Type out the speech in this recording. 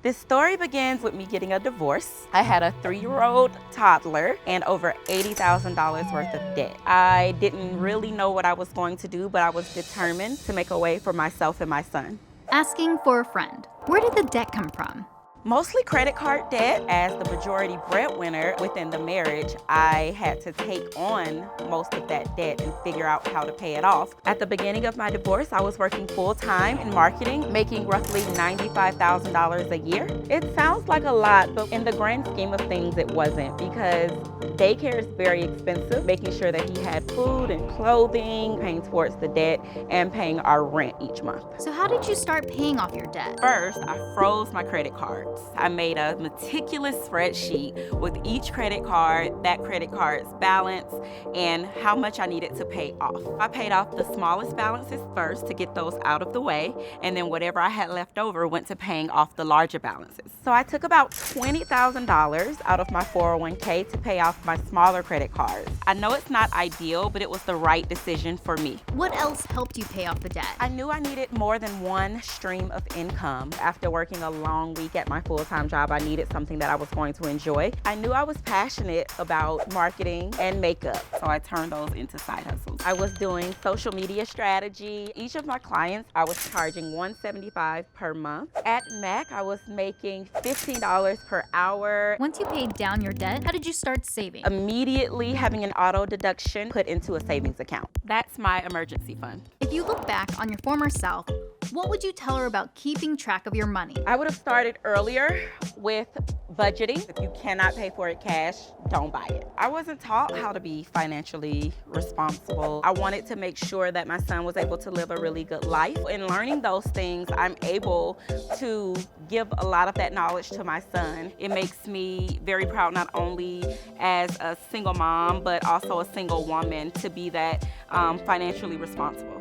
This story begins with me getting a divorce. I had a 3-year-old toddler and over $80,000 worth of debt. I didn't really know what I was going to do, but I was determined to make a way for myself and my son. Asking for a friend. Where did the debt come from? Mostly credit card debt. As the majority breadwinner within the marriage, I had to take on most of that debt and figure out how to pay it off. At the beginning of my divorce, I was working full-time in marketing, making roughly $95,000 a year. It sounds like a lot, but in the grand scheme of things, it wasn't, because daycare is very expensive, making sure that he had food and clothing, paying towards the debt, and paying our rent each month. So how did you start paying off your debt? First, I froze my credit cards. I made a meticulous spreadsheet with each credit card, that credit card's balance, and how much I needed to pay off. I paid off the smallest balances first to get those out of the way, and then whatever I had left over went to paying off the larger balances. So I took about $20,000 out of my 401k to pay off my smaller credit cards. I know it's not ideal, but it was the right decision for me. What else helped you pay off the debt? I knew I needed more than one stream of income. After working a long week at my full-time job, I needed something that I was going to enjoy. I knew I was passionate about marketing and makeup, so I turned those into side hustles. I was doing social media strategy. Each of my clients, I was charging $175 per month. At Mac, I was making $15 per hour. Once you paid down your debt, how did you start saving? Immediately having an auto deduction put into a savings account. That's my emergency fund. If you look back on your former self, what would you tell her about keeping track of your money? I would have started earlier with budgeting. If you cannot pay for it cash, don't buy it. I wasn't taught how to be financially responsible. I wanted to make sure that my son was able to live a really good life. In learning those things, I'm able to give a lot of that knowledge to my son. It makes me very proud, not only as a single mom, but also a single woman, to be that financially responsible.